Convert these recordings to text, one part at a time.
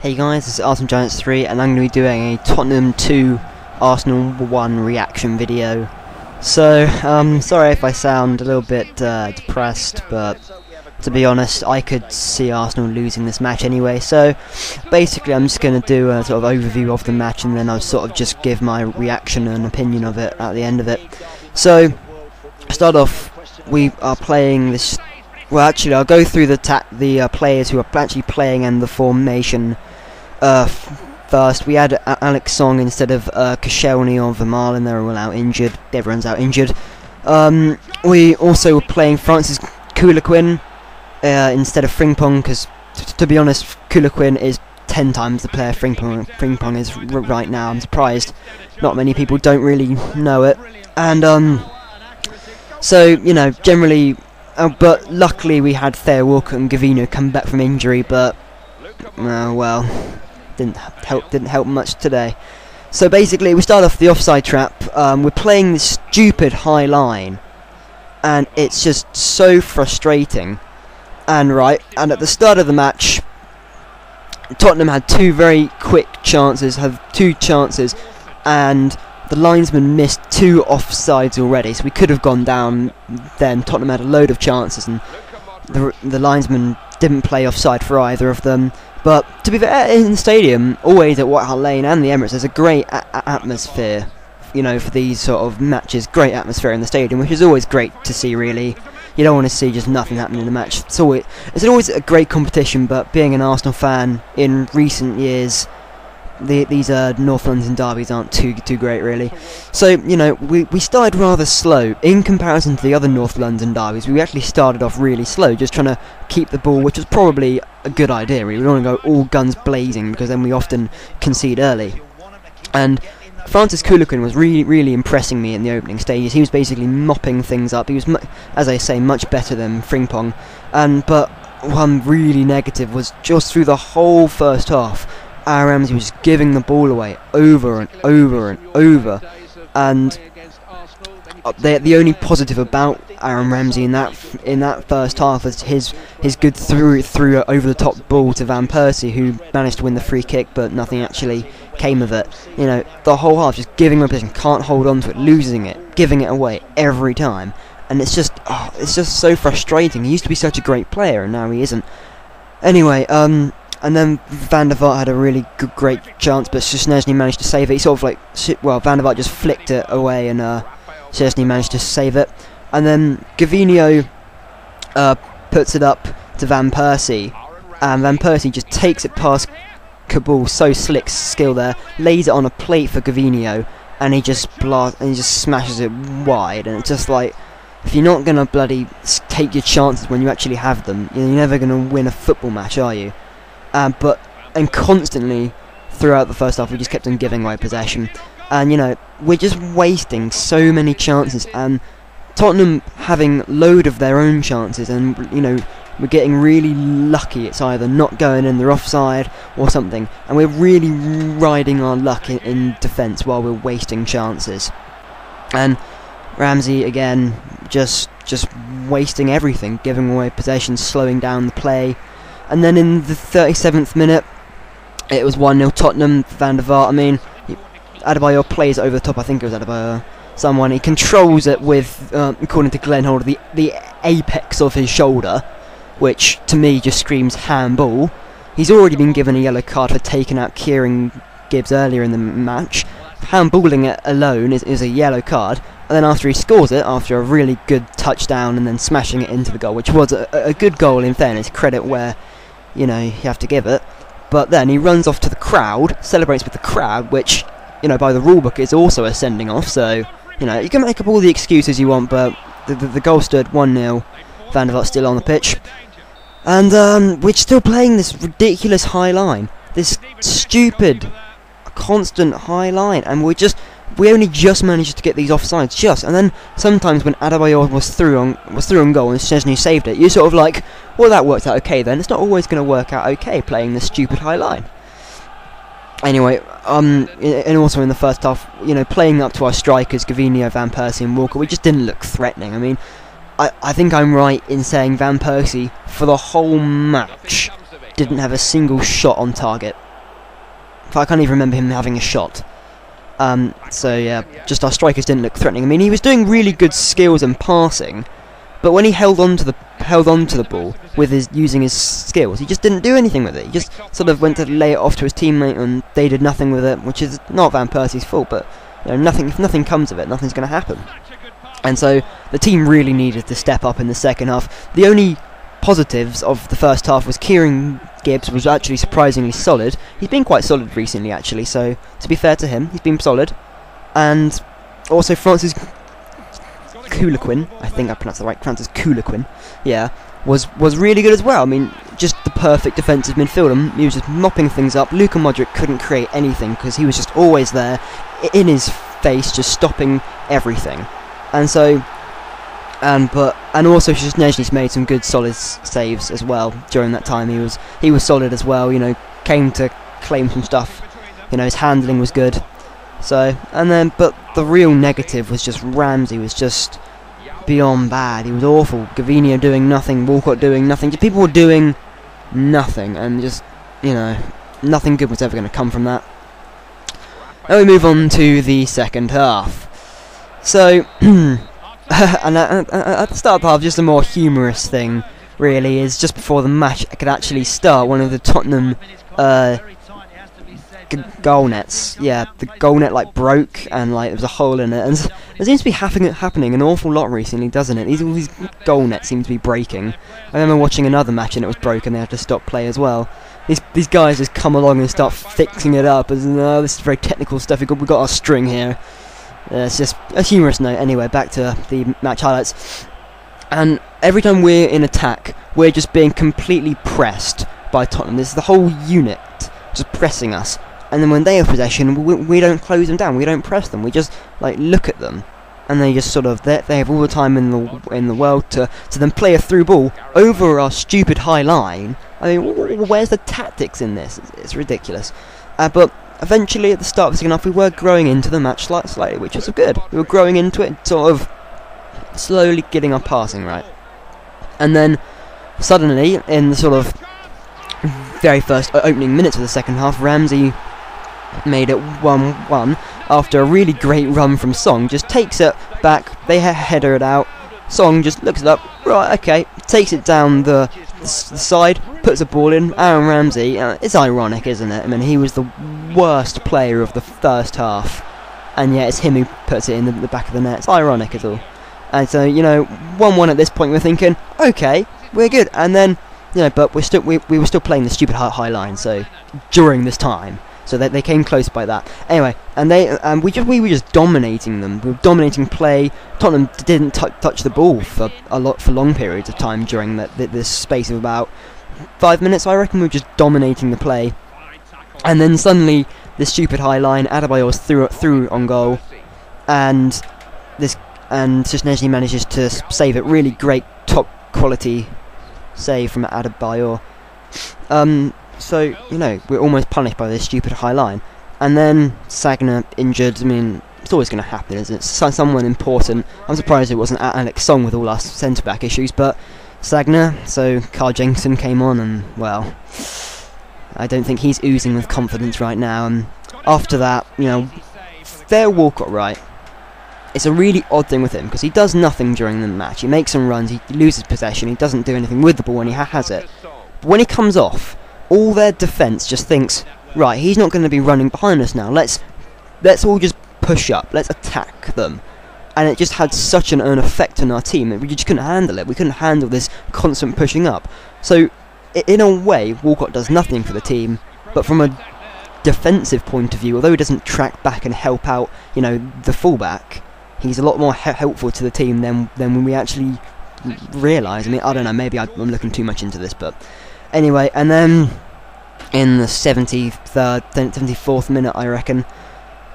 Hey guys, this is Arsenal Giants 3 and I'm going to be doing a Tottenham 2 Arsenal 1 reaction video. So, sorry if I sound a little bit depressed, but to be honest, I could see Arsenal losing this match anyway. So, basically I'm just going to do a sort of overview of the match and then I'll sort of just give my reaction and opinion of it at the end of it. So, to start off, we are playing this. Well, actually, I'll go through the players who are actually playing and the formation. First, we had Alex Song instead of Koscielny or Vermaelen. They're all out injured. Everyone's out injured. We also were playing Francis Koulibaly instead of Frimpong, because to be honest, Koulibaly is 10 times the player Frimpong is right now. I'm surprised not many people don't really know it. And so, you know, generally. But luckily we had Theo Walcott and Gavino come back from injury, but well, didn't help much today. So basically we start off the offside trap. We're playing this stupid high line and it's just so frustrating. And at the start of the match Tottenham had two very quick chances, and the linesman missed two offsides already, so we could have gone down then. Tottenham had a load of chances and the linesman didn't play offside for either of them. But to be fair, in the stadium, always at White Hart Lane and the Emirates, there's a great atmosphere, you know, for these sort of matches. Great atmosphere in the stadium, which is always great to see, really. You don't want to see just nothing happening in the match. It's always a great competition, but being an Arsenal fan in recent years, these North London derbies aren't too great, really. So, you know, we started rather slow in comparison to the other North London derbies. We actually started off really slow, just trying to keep the ball, which was probably a good idea. We don't want to go all guns blazing because then we often concede early. And Francis Koulibaly was really impressing me in the opening stages. He was basically mopping things up. He was, as I say, much better than Frimpong. But one really negative was just through the whole first half, Aaron Ramsey was just giving the ball away over and over and over, and the only positive about Aaron Ramsey in that first half was his good through over the top ball to Van Persie, who managed to win the free kick, but nothing actually came of it. You know, the whole half just giving him a position, can't hold on to it, losing it, giving it away every time, and it's just so frustrating. He used to be such a great player, and now he isn't. Anyway, and then Van der Vaart had a really great chance, but Szczesny managed to save it. He sort of Van der Vaart just flicked it away, and Szczesny managed to save it. And then Gavino puts it up to Van Persie, and Van Persie just takes it past Kabul, so slick skill there, lays it on a plate for Gavino, and he just smashes it wide. And it's just like, if you're not gonna bloody take your chances when you actually have them, you're never gonna win a football match, are you? And constantly throughout the first half we just kept on giving away possession, and you know, we're just wasting so many chances, and Tottenham having a load of their own chances, and you know, we're getting really lucky. It's either not going in, they're offside or something, and we're really riding our luck in defence while we're wasting chances. And Ramsey again just wasting everything, giving away possession, slowing down the play. And then in the 37th minute, it was 1-0 Tottenham. Van der Vaart, I mean, Adebayor plays it over the top. I think it was Adebayor. Someone, he controls it with, according to Glenn Holder, the apex of his shoulder, which to me just screams handball. He's already been given a yellow card for taking out Kieran Gibbs earlier in the match. Handballing it alone is a yellow card. And then after he scores it, after a really good touchdown and then smashing it into the goal, which was a good goal in fairness, credit where, you know, you have to give it. But then he runs off to the crowd, celebrates with the crowd, which, you know, by the rulebook is also a sending off. So, you know, you can make up all the excuses you want, but the goal stood 1-0. Van der Vaart still on the pitch. And we're still playing this ridiculous high line. This stupid, constant high line. And we only just managed to get these offsides, and then sometimes when Adebayor was through on goal and Szczesny saved it, you're sort of like, well, that worked out okay then. It's not always going to work out okay playing this stupid high line. Anyway, and also in the first half, you know, playing up to our strikers, Gavino, Van Persie and Walker, we just didn't look threatening. I mean, I think I'm right in saying Van Persie, for the whole match, didn't have a single shot on target. I can't even remember him having a shot. So yeah, just our strikers didn't look threatening. I mean, he was doing really good skills and passing, but when he held on to the ball with using his skills, he just didn't do anything with it. He just sort of went to lay it off to his teammate, and they did nothing with it, which is not Van Persie's fault. But you know, if nothing comes of it, nothing's going to happen. And so the team really needed to step up in the second half. The only positives of the first half was Kieran Gibbs was actually surprisingly solid. He's been quite solid recently, actually, so to be fair to him, he's been solid. And also Francis Couliquin, I think I pronounced that right, Francis Couliquin, yeah, was really good as well. I mean, just the perfect defensive midfielder. He was just mopping things up. Luka Modric couldn't create anything because he was just always there, in his face, just stopping everything. And so, and also Szczesny's made some good solid saves as well during that time. He was solid as well. You know, came to claim some stuff. You know, his handling was good. So, and then, but the real negative was just Ramsey was just beyond bad. He was awful. Gavinho doing nothing. Walcott doing nothing. People were doing nothing, and just, you know, nothing good was ever going to come from that. Now we move on to the second half. So, and at the start of the half, just a more humorous thing, really, is just before the match could actually start, one of the Tottenham goal nets, yeah, the goal net like broke, and like there was a hole in it, and there seems to be happening an awful lot recently, doesn't it? All these goal nets seem to be breaking. I remember watching another match and it was broken. They had to stop play as well. These guys just come along and start fixing it up as, no, this is very technical stuff. We got our string here. It's just a humorous note. Anyway, back to the match highlights. And every time we're in attack, we're just being completely pressed by Tottenham. This is the whole unit just pressing us. And then when they have possession, we don't close them down. We don't press them. We just like look at them, and they just sort of they have all the time in the world to then play a through ball over our stupid high line. I mean, where's the tactics in this? It's ridiculous. But eventually, at the start of the second half, we were growing into the match slightly, which was good. We were growing into it, sort of slowly getting our passing right. And then suddenly, in the sort of very first opening minutes of the second half, Ramsey made it 1-1 after a really great run from Song. Just takes it back, they header it out. Song just looks it up, right, okay, takes it down the side, puts a ball in. Aaron Ramsey, it's ironic, isn't it? I mean, he was the worst player of the first half, and yet it's him who puts it in the back of the net. It's ironic at all. And so, you know, 1-1 at this point, we're thinking, okay, we're good. And then, you know, but we were still playing the stupid high line. So during this time, so they came close by that. Anyway, and we were just dominating them. We were dominating play. Tottenham didn't touch the ball for long periods of time during this space of about 5 minutes. I reckon we were just dominating the play. And then suddenly, this stupid high line, Adebayor's through on goal, and Szczesny manages to save it. Really great, top quality save from Adebayor. So, you know, we're almost punished by this stupid high line. And then Sagna injured. I mean, it's always going to happen, isn't it? Someone important. I'm surprised it wasn't Alex Song with all our centre-back issues, but Sagna, so Carl Jenkinson came on, and, well, I don't think he's oozing with confidence right now. And after that, you know, fair Walcott right. It's a really odd thing with him, because he does nothing during the match. He makes some runs, he loses possession, he doesn't do anything with the ball when he has it. But when he comes off, all their defence just thinks, right, he's not going to be running behind us now. Let's all just push up. Let's attack them. And it just had such an effect on our team that we just couldn't handle it. We couldn't handle this constant pushing up. So, in a way, Walcott does nothing for the team. But from a defensive point of view, although he doesn't track back and help out, you know, the fullback, he's a lot more helpful to the team than we actually realise. I mean, I don't know, maybe I'm looking too much into this, but anyway, and then in the 74th minute, I reckon,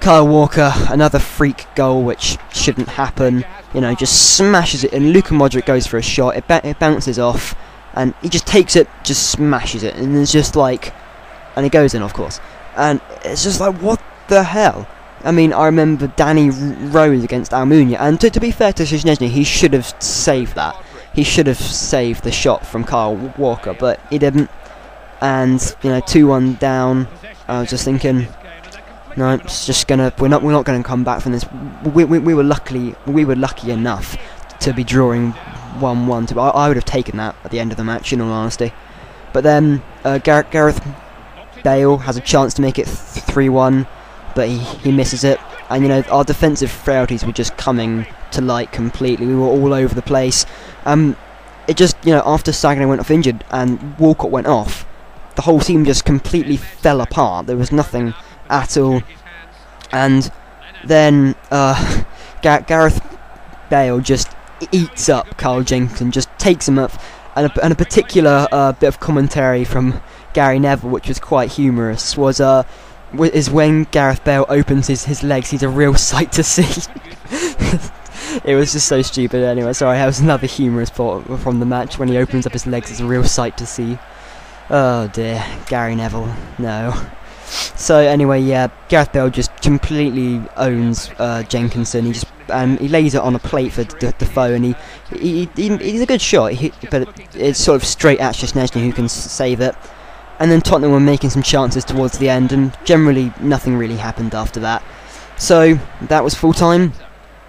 Kyle Walker, another freak goal which shouldn't happen, you know, just smashes it, and Luka Modric goes for a shot, it bounces off, and he just takes it, just smashes it, and it's just like, and it goes in, of course, and it's just like, what the hell? I mean, I remember Danny Rose against Almunia, and to be fair to Szczesny, he should have saved that. He should have saved the shot from Kyle Walker, but he didn't. And, you know, 2-1 down, I was just thinking, no, it's just gonna. We're not going to come back from this. We were lucky enough to be drawing 1-1. I would have taken that at the end of the match, in all honesty. But then Gareth Bale has a chance to make it 3-1, but he misses it. And you know, our defensive frailties were just coming to light completely. We were all over the place. It just, you know, after Sagan went off injured and Walcott went off, the whole team just completely fell apart. There was nothing at all. And then Gareth Bale just eats up Carl Jenkins and just takes him up. And a particular bit of commentary from Gary Neville, which was quite humorous, is when Gareth Bale opens his legs, he's a real sight to see. It was just so stupid. Anyway, sorry, that was another humorous part from the match, when he opens up his legs, it's a real sight to see. Oh dear, Gary Neville, no. So anyway, yeah, Gareth Bale just completely owns Jenkinson. He lays it on a plate for Defoe, and he's a good shot, but it's sort of straight at Szczesny, who can save it. And then Tottenham were making some chances towards the end, and generally nothing really happened after that. So that was full time.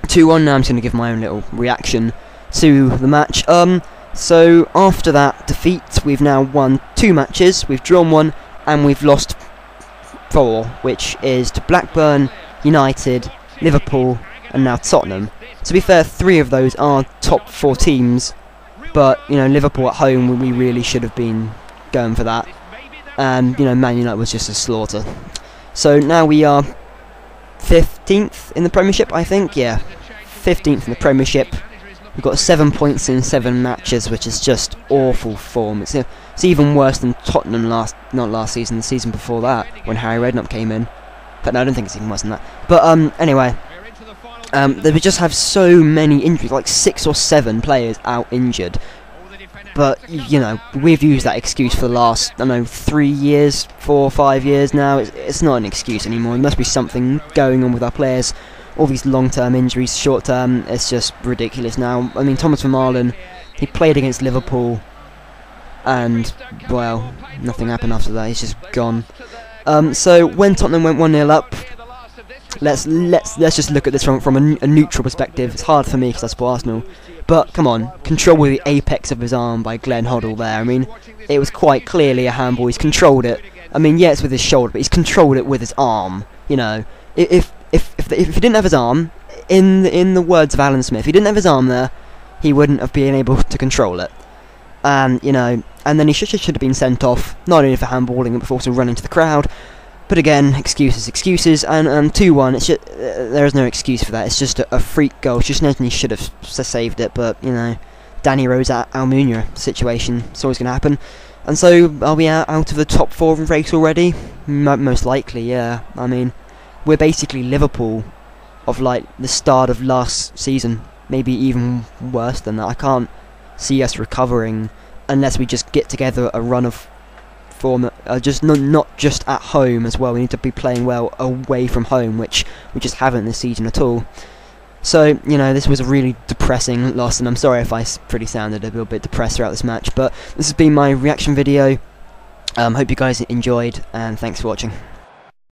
2-1. Now I'm just going to give my own little reaction to the match. So after that defeat, we've now won 2 matches. We've drawn 1 and we've lost 4, which is to Blackburn, United, Liverpool, and now Tottenham. To be fair, 3 of those are top 4 teams, but you know, Liverpool at home, we really should have been going for that. And you know, Man United was just a slaughter. So now we are 15th in the Premiership, I think. Yeah, 15th in the Premiership. We've got 7 points in 7 matches, which is just awful form. It's even worse than Tottenham not last season, the season before that, when Harry Redknapp came in. But no, I don't think it's even worse than that. But anyway, they just have so many injuries, like 6 or 7 players out injured. But you know, we've used that excuse for the last, I don't know, 3 years, 4 or 5 years now. It's not an excuse anymore. There must be something going on with our players. All these long-term injuries, short-term, it's just ridiculous now. I mean, Thomas Vermaelen, he played against Liverpool, and well, nothing happened after that. He's just gone. So when Tottenham went 1-0 up, let's just look at this from a neutral perspective. It's hard for me because I support Arsenal, but come on, control with the apex of his arm by Glenn Hoddle there. I mean, it was quite clearly a handball. He's controlled it. I mean, yeah, it's with his shoulder, but he's controlled it with his arm. You know, if he didn't have his arm, in the words of Alan Smith, if he didn't have his arm there, he wouldn't have been able to control it. And you know, and then he should have been sent off, not only for handballing but also running to the crowd. But again, excuses, and 2-1. It's just there is no excuse for that. It's just a freak goal. Szczesny should have saved it, but you know, Danny Rose at Almunia situation. It's always going to happen. And so, are we out of the top 4 race already? Most likely, yeah. I mean, we're basically Liverpool of like the start of last season, maybe even worse than that. I can't see us recovering unless we just get together a run of form, just not just at home as well. We need to be playing well away from home, which we just haven't this season at all. So you know, this was a really depressing loss, and I'm sorry if I pretty sounded a little bit depressed throughout this match, but this has been my reaction video. Hope you guys enjoyed, and thanks for watching.